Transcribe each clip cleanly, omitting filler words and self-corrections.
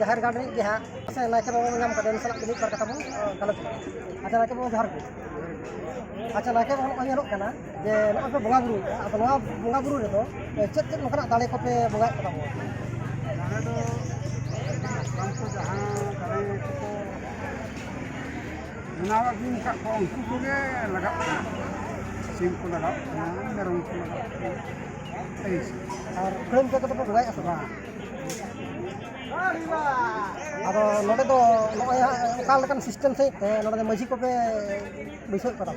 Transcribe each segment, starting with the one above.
जहर गाड़ रे गे हाँ से नायके बाबू नाम कदे सलाक मिद बार कथा बो गलत अच्छा नायके बाबू जहर गे अच्छा नायके बाबू को ñelok kana जे नोय पे बंगा बुरु अब नोया बंगा बुरु रे दो चेत चेत नोकना दाले को पे बंगा कथा बो दाले दो हमको जहां दाले को बनावा दिन का को उनको को लगा सिम को लगा मेरम को लगा और फ्रेम के तो बंगा असबा अब नोडे दो नोय ओका लेकन सिस्टम से नोडे मजी को पे बैसो कथा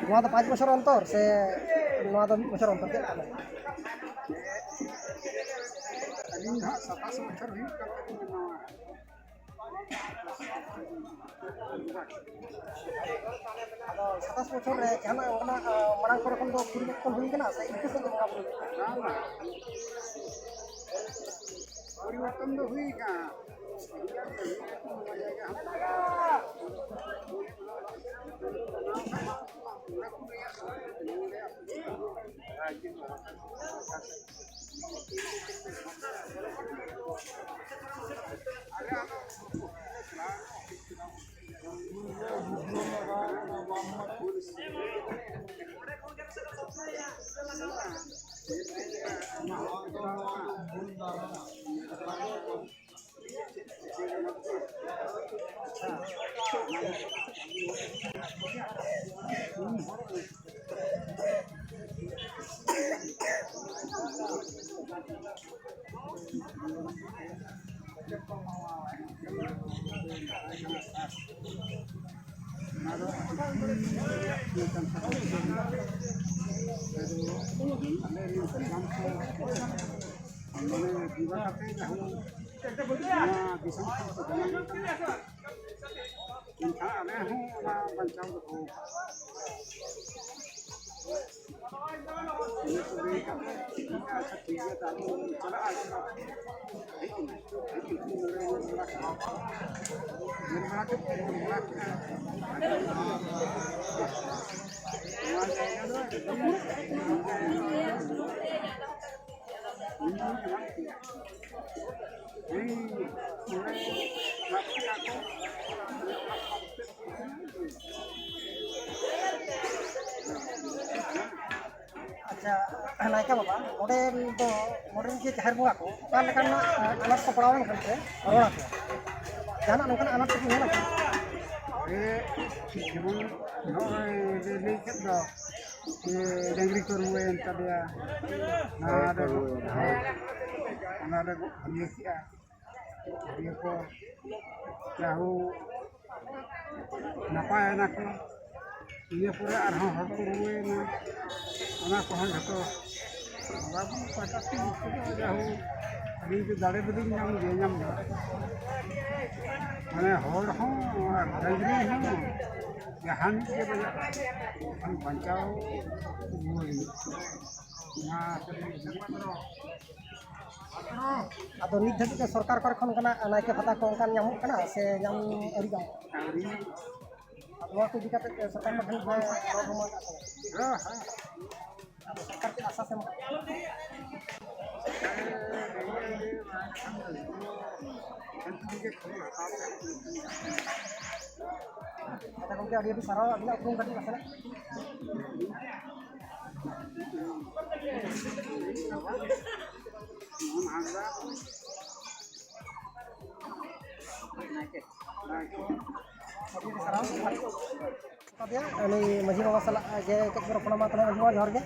नोआ तो 5 बछर अंतर से नोआ तो 1 बछर अंतर के अलिन हा 27 बछर हुई ada 27 बछर रे जाना ओना मांग करे खन दो परिवर्तन हुई केना से इनको से बंगा बुरु परिवर्तन तो हुई का अच्छा नायका बाबा ओडे तो मोडन के जहर बंगा को ओका लेकन अनाट को पड़ावन करते रोड़ा को जाना नोकन अनाट को नेला जेमन नोय ले के दो डंगरी को रुए अंत दिया ना रे ये किया ये को चाहू नपाय ना को ये पूरे आरह हर को रुए ना ओना को हन हतो बाबू पटाती को जाहू अभी जो दाड़े बदल नाम दे नाम माने हर हो डंगरी हो जहान के बजा हम बचाओ ना अब नित धबी के सरकार कर खन कना नायके भाता को onkan nyamuk kana se nyam ari jam नोआ को दिक्कत सरकार में धन है हां अब सरकार के आशा से आता को अभी सारा अभी अपलोड कर दिया मजी बाबा सला जे कत रोपणा मा तने मजी जोहार गे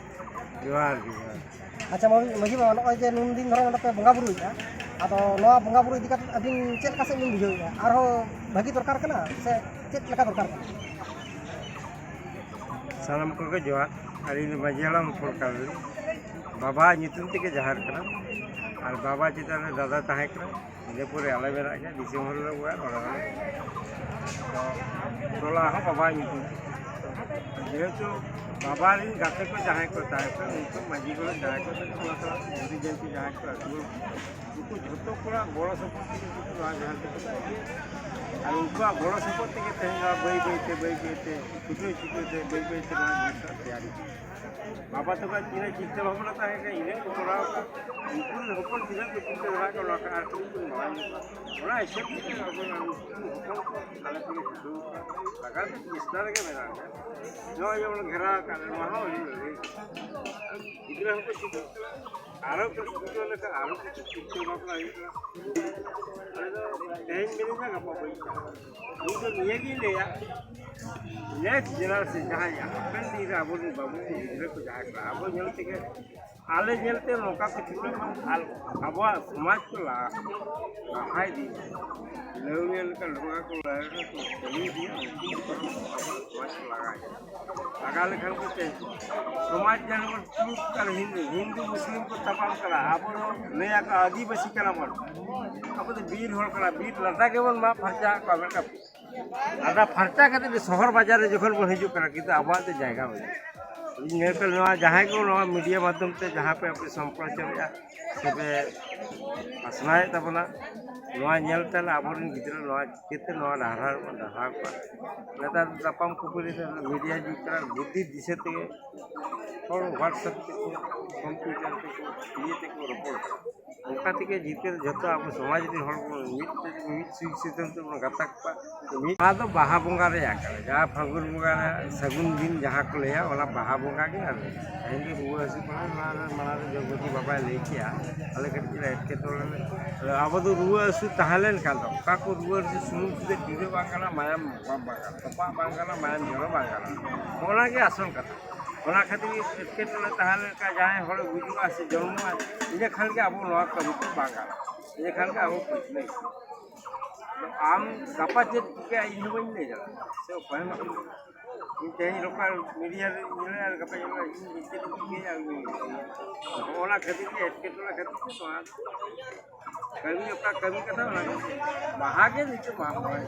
जोहार अच्छा मजी बाबा नय जे नुन दिन धरे नते बंगा बुरु या आदो नवा बंगा बुरु इदी कत अबिन चेत का से बिन बुझो या आरो भागी दरकार कना से चेत लका दरकार कना सालाम को के जोहार अली मजियालम फरकार बाबा नितुन के जहार कना और बाबा चितान दादा ताहे कना इने पूरे आले बेरा के दिसम हर रे हुआ और टोला हो बाबा नितुन जेहेतु बाबा री गाते को जहां को ताहे को उनको मजी को जहां को टोला टोला मोदी जयंती जहां को उनको झोटो पूरा बड़ सपोर्ट के जहां को और उनको बड़ सपोर्ट के तेंगा बई बईते छुटे छुटे बई बईते तैयारी बाबा तो का तीन चिंता भावना ताहे का इने को पढ़ाओ का उनको होपन तीन को चिंता रहा का लका आर को मां बड़ा ऐसे कि अपन होपन को हालत में दो लगा तो इस्तार के मेरा जो ये उन घेरा का वहां हो इधर हमको चिंता आरोप को चिंता लगा आरोप को चिंता भावना है अरे तो कहीं मिल जाएगा पापा ये तो ये की ले या नेक्स्ट जनरेशन जहाँ अपन दी अब बाबू गिद्रा को जहाँ अब झेलते के आले झेलते नौका को चिपले अब समाज को लाहाई दी लेवल का लोगों को लगाकर तो चली दिया समाज को लगा लेकर को समाज जानवर चूक कर हिंदू मुस्लिम को तमाम करा अब नया का आदिवासी करा मर अब तो वीर होड़ करा वीर लड़ा के बन मा फर्चा को का आधा फर्चा करते शहर बाजार जखन बन हिजू करा कि आबाद जायगा हो नेकल जहाँ को मीडिया माध्यम से जहाँ पे अपने संप्रचार से आसनाए तबना नेलते अब गिद्रा चिकेते डाहा को नेता तपम खुपरी मीडिया जुग कर बुद्धि दिशे ते व्हाट्सएप कंप्यूटर ते को रपड़ उनका ते जीते जो अब समाज सिस्टम से गतक तो बाहा बंगा जहाँ फागुन बंगा सगुन दिन जहाँ को लिया बाहा बंगा के कहीं रुआ हसी माना जगवती बाबा लेके अले एटकेटोले अब तो रुआ हसी तहलेन का रुआ हसी सुनुम सुदे डीरे बांगाना मायाम बांगाना तपा बांगाना मायाम जरो बांगाना ओना के आसन कथा ओना खातिर एटकेटोले तहलेन का जहाँ हर गुजुआ से जन्मा इने खान के अब नवा कवि को बांगाना इने खान के अब कुछ नहीं तो आम गपा चेत के इन बन ले जाला से पहन कहीं लोग मीडिया मिले और गपा जला इन चेत के ओना खातिर के एटकेटोले खातिर तो कवि अपना कवि कथा ना बाहा के नीचे मामा है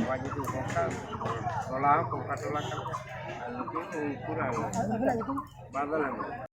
wajib itu kota tola kan, पूरा बादल है।